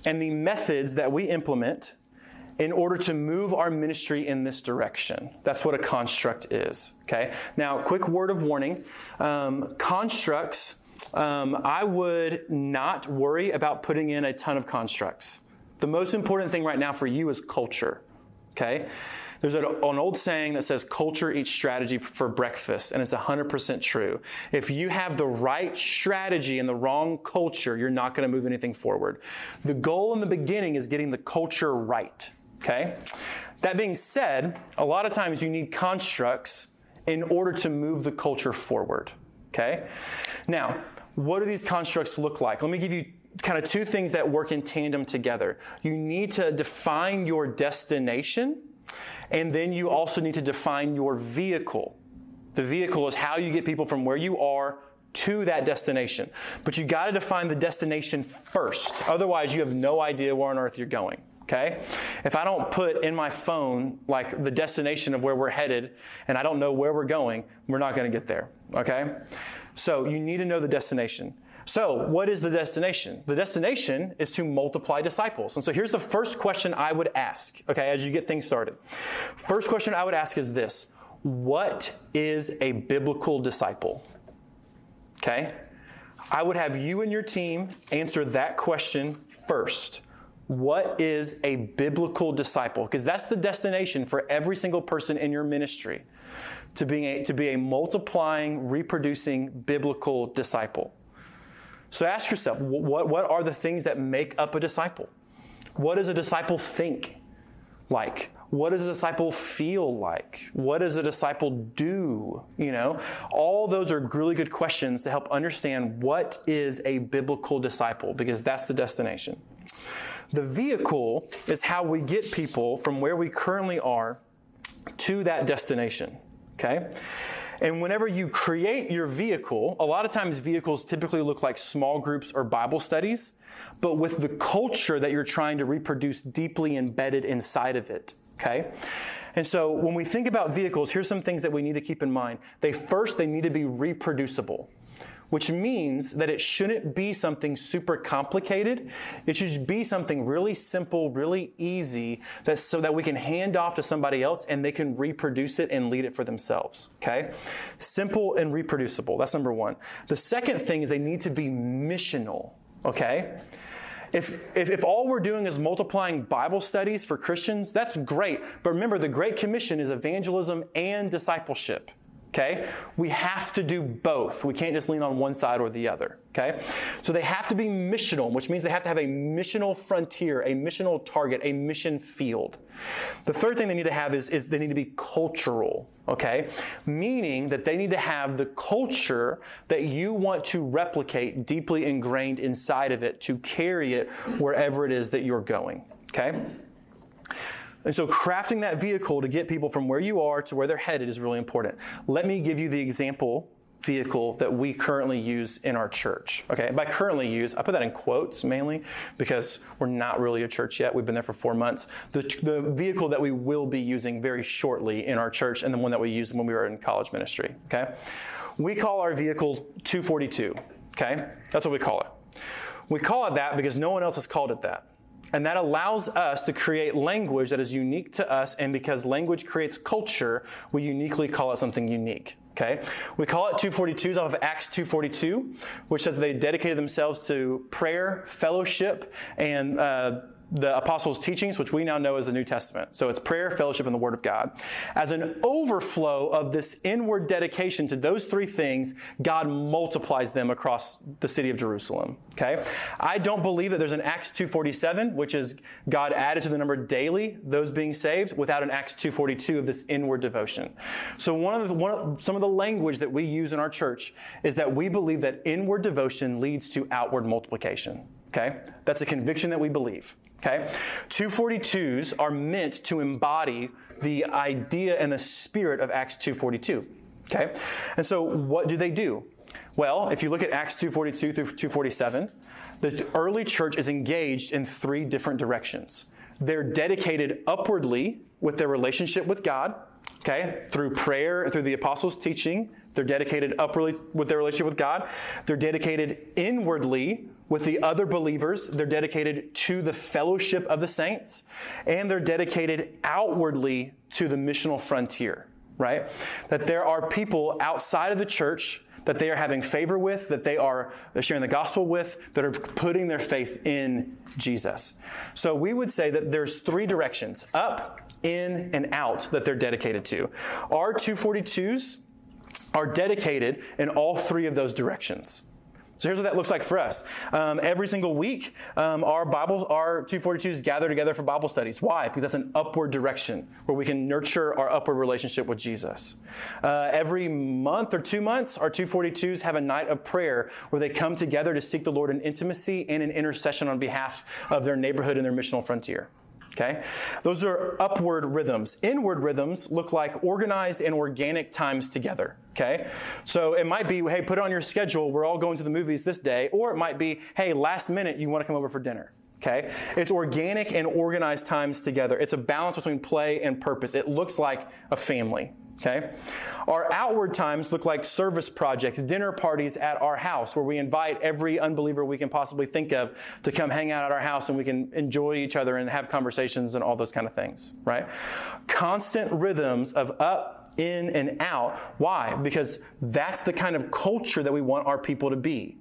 and the methods that we implement in order to move our ministry in this direction. That's what a construct is, okay? Now, quick word of warning. Constructs, I would not worry about putting in a ton of constructs. The most important thing right now for you is culture, okay? There's an old saying that says, culture eats strategy for breakfast, and it's 100% true. If you have the right strategy and the wrong culture, you're not going to move anything forward. The goal in the beginning is getting the culture right, okay? That being said, a lot of times you need constructs in order to move the culture forward, okay? Now, what do these constructs look like? Let me give you kind of two things that work in tandem together. You need to define your destination, and then you also need to define your vehicle. The vehicle is how you get people from where you are to that destination. But you got to define the destination first. Otherwise, you have no idea where on earth you're going. Okay? If I don't put in my phone like the destination of where we're headed and I don't know where we're going, we're not going to get there. Okay? So you need to know the destination. So what is the destination? The destination is to multiply disciples. And so here's the first question I would ask, okay, as you get things started. First question I would ask is this: what is a biblical disciple? Okay? I would have you and your team answer that question first. What is a biblical disciple? Because that's the destination for every single person in your ministry, to be a multiplying, reproducing biblical disciple. So ask yourself, what are the things that make up a disciple? What does a disciple think like? What does a disciple feel like? What does a disciple do? You know, all those are really good questions to help understand what is a biblical disciple, because that's the destination. The vehicle is how we get people from where we currently are to that destination, okay? And whenever you create your vehicle, a lot of times vehicles typically look like small groups or Bible studies, but with the culture that you're trying to reproduce deeply embedded inside of it, okay? And so when we think about vehicles, here's some things that we need to keep in mind. They need to be reproducible, which means that it shouldn't be something super complicated. It should be something really simple, really easy, so that we can hand off to somebody else and they can reproduce it and lead it for themselves, okay? Simple and reproducible, that's number one. The second thing is they need to be missional, okay? If all we're doing is multiplying Bible studies for Christians, that's great. But remember, the Great Commission is evangelism and discipleship. Okay? We have to do both. We can't just lean on one side or the other. Okay? So they have to be missional, which means they have to have a missional frontier, a missional target, a mission field. The third thing they need to have is they need to be cultural. Okay? Meaning that they need to have the culture that you want to replicate deeply ingrained inside of it to carry it wherever it is that you're going. Okay? And so crafting that vehicle to get people from where you are to where they're headed is really important. Let me give you the example vehicle that we currently use in our church. Okay, by currently use, I put that in quotes mainly because we're not really a church yet. We've been there for 4 months. The vehicle that we will be using very shortly in our church, and the one that we used when we were in college ministry. Okay, we call our vehicle 242. Okay, that's what we call it. We call it that because no one else has called it that. And that allows us to create language that is unique to us, and because language creates culture, we uniquely call it something unique, okay? We call it 242s off of Acts 2:42, which says they dedicated themselves to prayer, fellowship, and the apostles' teachings, which we now know as the New Testament. So it's prayer, fellowship, and the Word of God. As an overflow of this inward dedication to those three things, God multiplies them across the city of Jerusalem. Okay? I don't believe that there's an Acts 2:47, which is God added to the number daily, those being saved, without an Acts 2:42 of this inward devotion. So some of the language that we use in our church is that we believe that inward devotion leads to outward multiplication. Okay? That's a conviction that we believe. Okay? 242s are meant to embody the idea and the spirit of Acts 2:42. Okay? And so what do? Well, if you look at Acts 2:42 through 2:47, the early church is engaged in three different directions. They're dedicated upwardly with their relationship with God, okay, through prayer and through the apostles' teaching. They're dedicated upwardly with their relationship with God. They're dedicated inwardly with the other believers. They're dedicated to the fellowship of the saints. And they're dedicated outwardly to the missional frontier, right? That there are people outside of the church that they are having favor with, that they are sharing the gospel with, that are putting their faith in Jesus. So we would say that there's three directions, up, in, and out, that they're dedicated to. Our 242s are dedicated in all three of those directions. So here's what that looks like for us. Every single week, our 242s gather together for Bible studies. Why? Because that's an upward direction where we can nurture our upward relationship with Jesus. Every month or 2 months, our 242s have a night of prayer where they come together to seek the Lord in intimacy and in intercession on behalf of their neighborhood and their missional frontier. Okay? Those are upward rhythms. Inward rhythms look like organized and organic times together. Okay? So it might be, hey, put it on your schedule. We're all going to the movies this day. Or it might be, hey, last minute, you want to come over for dinner. Okay? It's organic and organized times together. It's a balance between play and purpose. It looks like a family. Okay? Our outward times look like service projects, dinner parties at our house where we invite every unbeliever we can possibly think of to come hang out at our house and we can enjoy each other and have conversations and all those kind of things, right? Constant rhythms of up, in, and out. Why? Because that's the kind of culture that we want our people to be.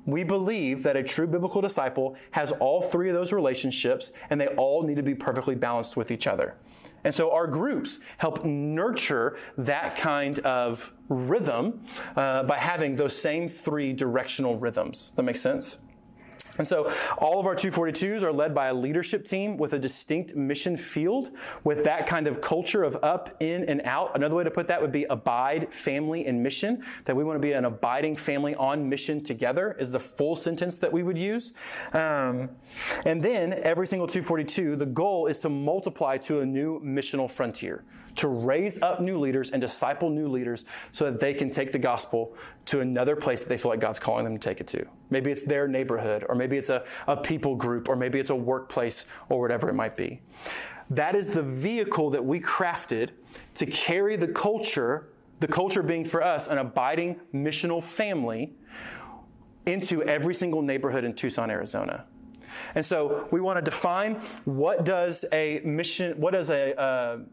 We believe that a true biblical disciple has all three of those relationships and they all need to be perfectly balanced with each other. And so our groups help nurture that kind of rhythm by having those same three directional rhythms. That makes sense? And so all of our 242s are led by a leadership team with a distinct mission field with that kind of culture of up, in, and out. Another way to put that would be abide, family, and mission, that we want to be an abiding family on mission together is the full sentence that we would use. And then every single 242, the goal is to multiply to a new missional frontier, to raise up new leaders and disciple new leaders so that they can take the gospel to another place that they feel like God's calling them to take it to. Maybe it's their neighborhood, or maybe it's a people group, or maybe it's a workplace, or whatever it might be. That is the vehicle that we crafted to carry the culture being for us an abiding missional family, into every single neighborhood in Tucson, Arizona. And so we want to define what does a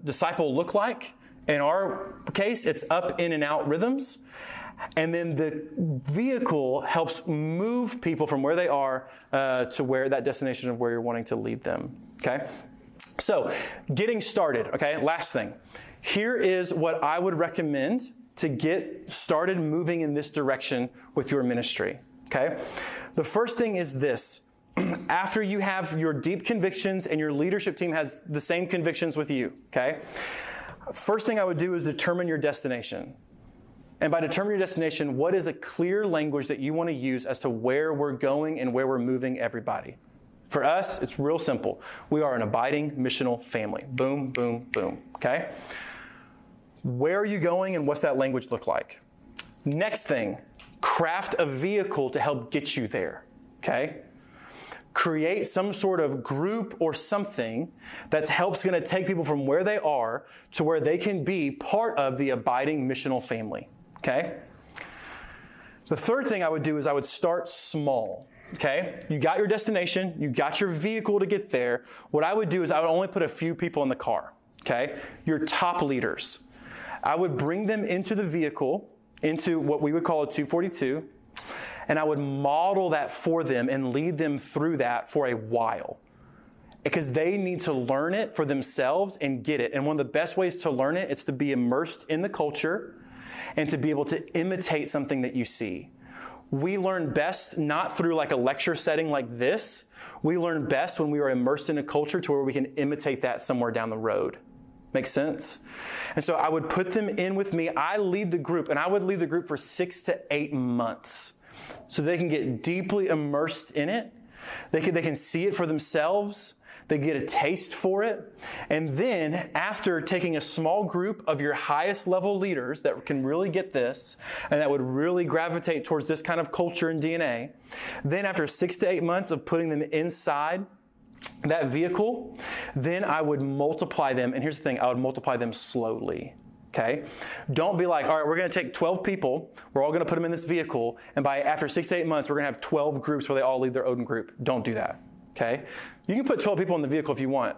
disciple look like. In our case, it's up, in, and out rhythms. And then the vehicle helps move people from where they are to where that destination of where you're wanting to lead them. Okay? So getting started, okay? Last thing. Here is what I would recommend to get started moving in this direction with your ministry. Okay? The first thing is this. After you have your deep convictions and your leadership team has the same convictions with you, okay? First thing I would do is determine your destination. And by determining your destination, what is a clear language that you want to use as to where we're going and where we're moving everybody? For us, it's real simple. We are an abiding missional family. Boom, boom, boom, okay? Where are you going and what's that language look like? Next thing, craft a vehicle to help get you there, okay? Create some sort of group or something that helps going to take people from where they are to where they can be part of the abiding missional family, okay? The third thing I would do is I would start small, okay? You got your destination, you got your vehicle to get there. What I would do is I would only put a few people in the car, okay? Your top leaders. I would bring them into the vehicle, into what we would call a 242, and I would model that for them and lead them through that for a while. Because they need to learn it for themselves and get it. And one of the best ways to learn it is to be immersed in the culture and to be able to imitate something that you see. We learn best not through like a lecture setting like this. We learn best when we are immersed in a culture to where we can imitate that somewhere down the road. Make sense? And so I would put them in with me. I lead the group, and I would lead the group for 6 to 8 months. So they can get deeply immersed in it They can see it for themselves. They get a taste for it. And then after taking a small group of your highest level leaders that can really get this and that would really gravitate towards this kind of culture and DNA, then after 6 to 8 months of putting them inside that vehicle, then I would multiply them. And here's the thing, I would multiply them slowly. Okay? Don't be like, all right, we're going to take 12 people. We're all going to put them in this vehicle. And after 6 to 8 months, we're going to have 12 groups where they all lead their own group. Don't do that. Okay? You can put 12 people in the vehicle if you want,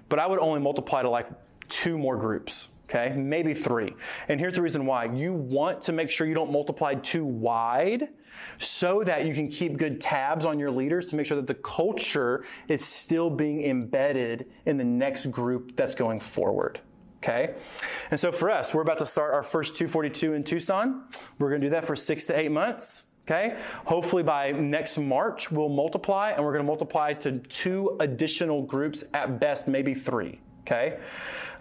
but I would only multiply to like 2 more groups. Okay? Maybe 3. And here's the reason why. You want to make sure you don't multiply too wide so that you can keep good tabs on your leaders to make sure that the culture is still being embedded in the next group that's going forward. Okay? And so for us, we're about to start our first 242 in Tucson. We're going to do that for 6 to 8 months. Okay? Hopefully by next March, we'll multiply, and we're going to multiply to 2 additional groups at best, maybe 3. Okay?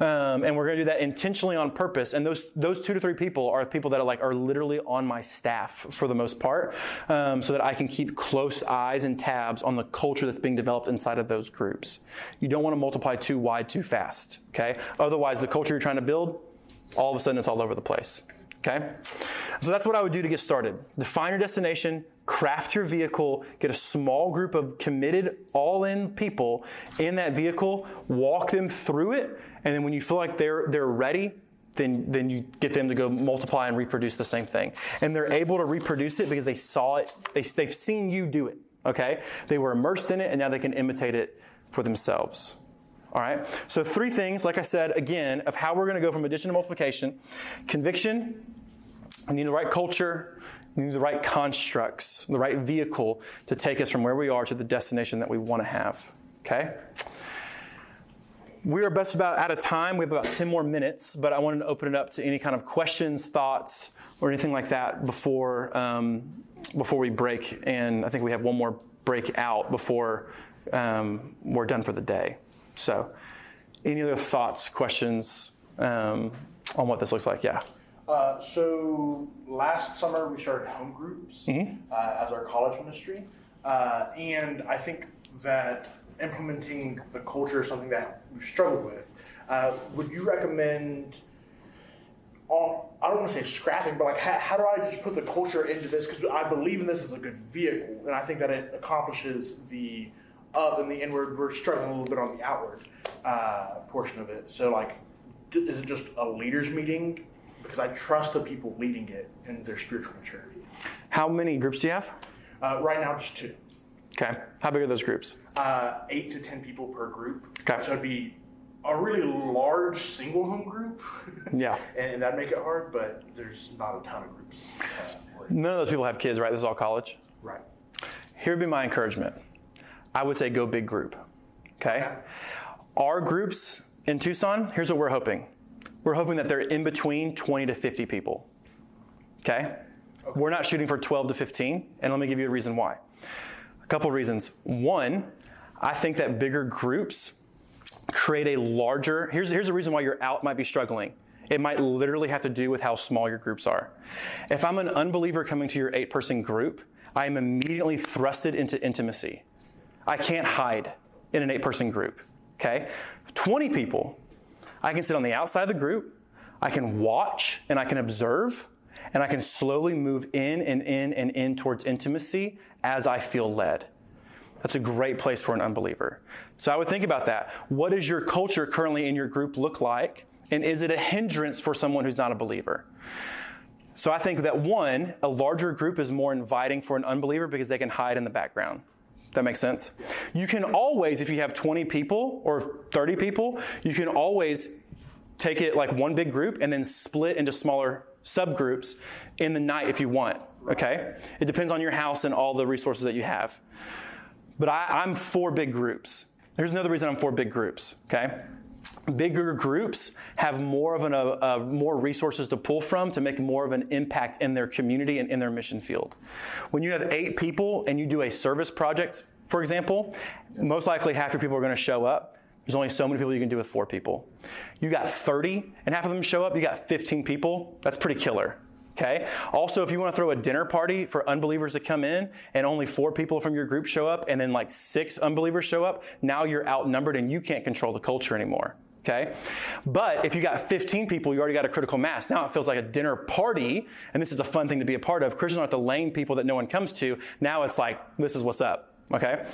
And we're going to do that intentionally on purpose. And those 2 to 3 people are people that are literally on my staff for the most part, so that I can keep close eyes and tabs on the culture that's being developed inside of those groups. You don't want to multiply too wide too fast. Okay? Otherwise, the culture you're trying to build, all of a sudden it's all over the place. Okay? So that's what I would do to get started. Define your destination, craft your vehicle, get a small group of committed, all-in people in that vehicle, walk them through it, and then when you feel like they're ready, then you get them to go multiply and reproduce the same thing. And they're able to reproduce it because they saw it, they've seen you do it, okay? They were immersed in it, and now they can imitate it for themselves. All right, so 3 things, like I said, again, of how we're going to go from addition to multiplication. Conviction, we need the right culture, we need the right constructs, the right vehicle to take us from where we are to the destination that we want to have, okay? We are just about out of time. We have about 10 more minutes, but I wanted to open it up to any kind of questions, thoughts, or anything like that before we break. And I think we have one more break out before we're done for the day. So, any other thoughts, questions on what this looks like? Yeah. So last summer we started home groups as our college ministry, and I think that implementing the culture is something that we've struggled with. Would you recommend? I don't want to say scrapping, but like how do I just put the culture into this? Because I believe in this as a good vehicle, and I think that it accomplishes the up and the inward. We're struggling a little bit on the outward portion of it. So, like, is it just a leaders meeting? Because I trust the people leading it in their spiritual maturity. How many groups do you have? Right now, just 2. Okay. How big are those groups? 8 to 10 people per group. Okay. So it'd be a really large single home group. Yeah. And that'd make it hard, but there's not a ton of groups. None of those people have kids, right? This is all college? Right. Here would be my encouragement. I would say go big group. Okay? Our groups in Tucson, here's what we're hoping. We're hoping that they're in between 20 to 50 people. Okay? We're not shooting for 12 to 15, and let me give you a reason why. A couple of reasons. One, I think that bigger groups create a larger, here's a reason why your out might be struggling. It might literally have to do with how small your groups are. If I'm an unbeliever coming to your 8-person group, I am immediately thrusted into intimacy. I can't hide in an 8-person group, okay? 20 people, I can sit on the outside of the group, I can watch and I can observe, and I can slowly move in and in and in towards intimacy as I feel led. That's a great place for an unbeliever. So I would think about that. What does your culture currently in your group look like? And is it a hindrance for someone who's not a believer? So I think that one, a larger group is more inviting for an unbeliever because they can hide in the background. That makes sense? You can always, if you have 20 people or 30 people, you can always take it like one big group and then split into smaller subgroups in the night if you want, okay? It depends on your house and all the resources that you have. But I'm for big groups. Here's another reason I'm for big groups, okay? Bigger groups have more of more resources to pull from to make more of an impact in their community and in their mission field. When you have 8 people and you do a service project, for example, most likely half your people are going to show up. There's only so many people you can do with 4 people. You got 30 and half of them show up, you got 15 people. That's pretty killer. Okay. Also, if you want to throw a dinner party for unbelievers to come in and only 4 people from your group show up and then like 6 unbelievers show up, now you're outnumbered and you can't control the culture anymore. Okay. But if you got 15 people, you already got a critical mass. Now it feels like a dinner party, and this is a fun thing to be a part of. Christians aren't the lame people that no one comes to. Now it's like, this is what's up. Okay.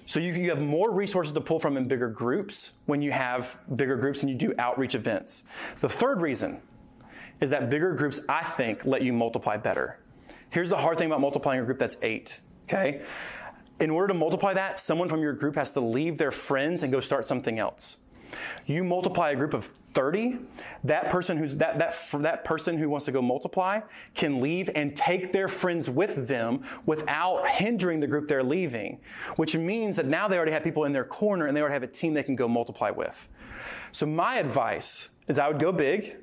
So you have more resources to pull from in bigger groups when you have bigger groups and you do outreach events. The third reason is that bigger groups, I think, let you multiply better. Here's the hard thing about multiplying a group that's 8, okay? In order to multiply that, someone from your group has to leave their friends and go start something else. You multiply a group of 30, that person who wants to go multiply can leave and take their friends with them without hindering the group they're leaving, which means that now they already have people in their corner and they already have a team they can go multiply with. So my advice is I would go big.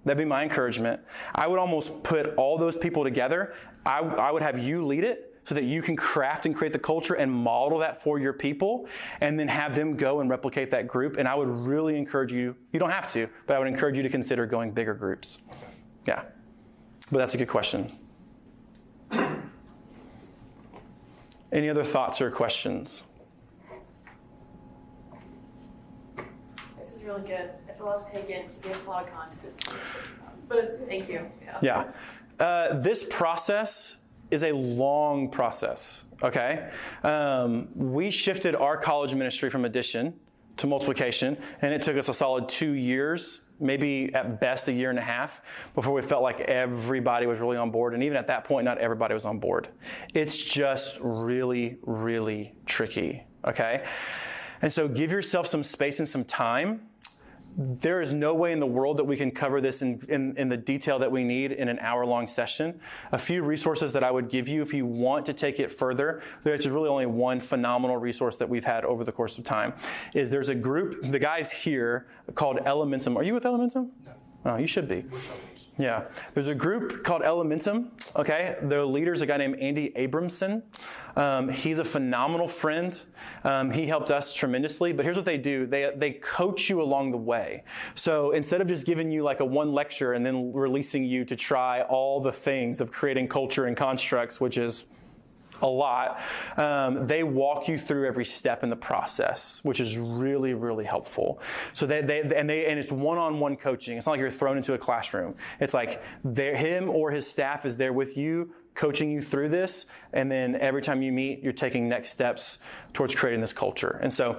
That'd be my encouragement. I would almost put all those people together. I would have you lead it so that you can craft and create the culture and model that for your people and then have them go and replicate that group. And I would really encourage you, you don't have to, but I would encourage you to consider going bigger groups. Yeah. But that's a good question. Any other thoughts or questions? This is really good. It's a lot to take in. It gives a lot of content. But it's thank you. Yeah. This process is a long process, okay? We shifted our college ministry from addition to multiplication, and it took us a solid 2 years, maybe at best a year and a half, before we felt like everybody was really on board. And even at that point, not everybody was on board. It's just really, really tricky, okay? And so give yourself some space and some time. There is no way in the world that we can cover this in the detail that we need in an hour-long session. A few resources that I would give you if you want to take it further, there's really only one phenomenal resource that we've had over the course of time, is there's a group, the guys here, called Elementum. Are you with Elementum? No. Oh, you should be. Yeah. There's a group called Elementum, okay? The leader is a guy named Andy Abramson. He's a phenomenal friend. He helped us tremendously, but here's what they do. They coach you along the way. So instead of just giving you like a one lecture and then releasing you to try all the things of creating culture and constructs, which is a lot, they walk you through every step in the process, which is really, really helpful. So and it's one-on-one coaching. It's not like you're thrown into a classroom. It's like him or his staff is there with you, coaching you through this, and then every time you meet, you're taking next steps towards creating this culture. And so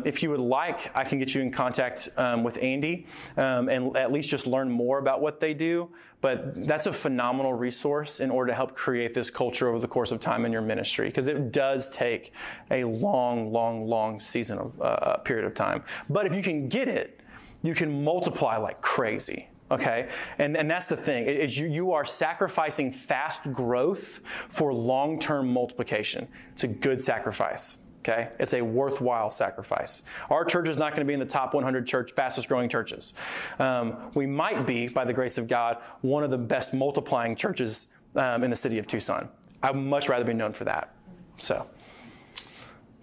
if you would like, I can get you in contact with Andy and at least just learn more about what they do. But that's a phenomenal resource in order to help create this culture over the course of time in your ministry, because it does take a long, long, long season of period of time. But if you can get it, you can multiply like crazy. Okay, and that's the thing, is you are sacrificing fast growth for long-term multiplication. It's a good sacrifice, okay? It's a worthwhile sacrifice. Our church is not going to be in the top 100 fastest growing churches. We might be, by the grace of God, one of the best multiplying churches in the city of Tucson. I'd much rather be known for that, so.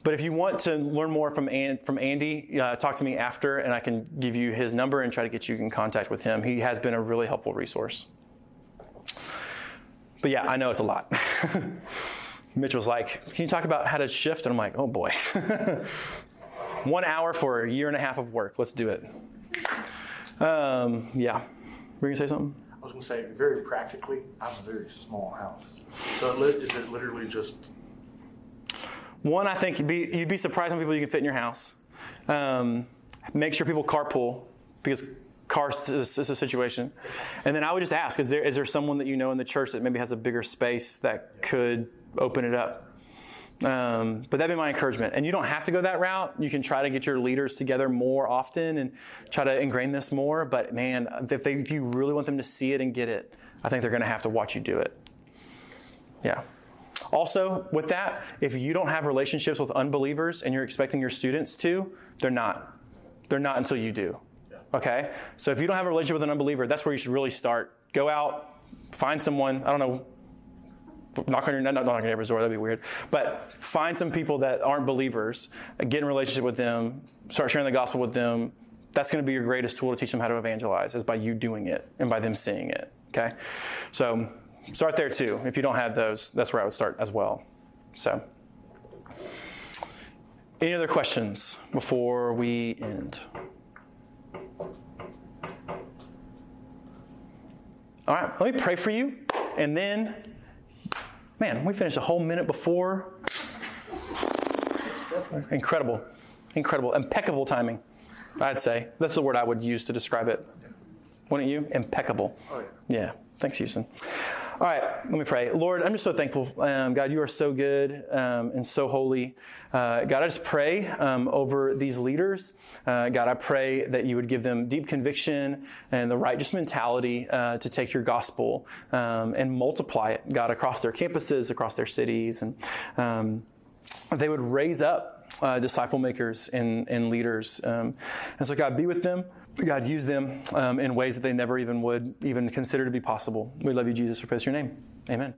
But if you want to learn more from Andy, talk to me after, and I can give you his number and try to get you in contact with him. He has been a really helpful resource. But yeah, I know it's a lot. Mitch was like, can you talk about how to shift? And I'm like, oh boy. 1 hour for a year and a half of work. Let's do it. Yeah. Were you going to say something? I was going to say, very practically, I have a very small house. So is it literally just... One, I think you'd be surprised how many people you can fit in your house. Make sure people carpool, because cars is a situation. And then I would just ask, is there someone that you know in the church that maybe has a bigger space that could open it up? But that'd be my encouragement. And you don't have to go that route. You can try to get your leaders together more often and try to ingrain this more. But man, if you really want them to see it and get it, I think they're going to have to watch you do it. Yeah. Also, with that, if you don't have relationships with unbelievers and you're expecting your students to, they're not. They're not until you do. Okay? So if you don't have a relationship with an unbeliever, that's where you should really start. Go out, find someone, I don't know, knock on your neighbor's door, that'd be weird. But find some people that aren't believers, get in a relationship with them, start sharing the gospel with them. That's going to be your greatest tool to teach them how to evangelize, is by you doing it and by them seeing it. Okay? So start there too. If you don't have those, that's where I would start as well. So, any other questions before we end? All right, let me pray for you. And then, man, we finished a whole minute before. Incredible. Impeccable timing, I'd say. That's the word I would use to describe it. Wouldn't you? Impeccable. Oh, yeah. Thanks, Houston. All right, let me pray. Lord, I'm just so thankful. God, you are so good and so holy. God, I just pray over these leaders. God, I pray that you would give them deep conviction and the right just mentality to take your gospel and multiply it, God, across their campuses, across their cities. And they would raise up disciple makers and leaders. And so, God, be with them. God, use them in ways that they never even would even consider to be possible. We love you, Jesus. We praise your name. Amen.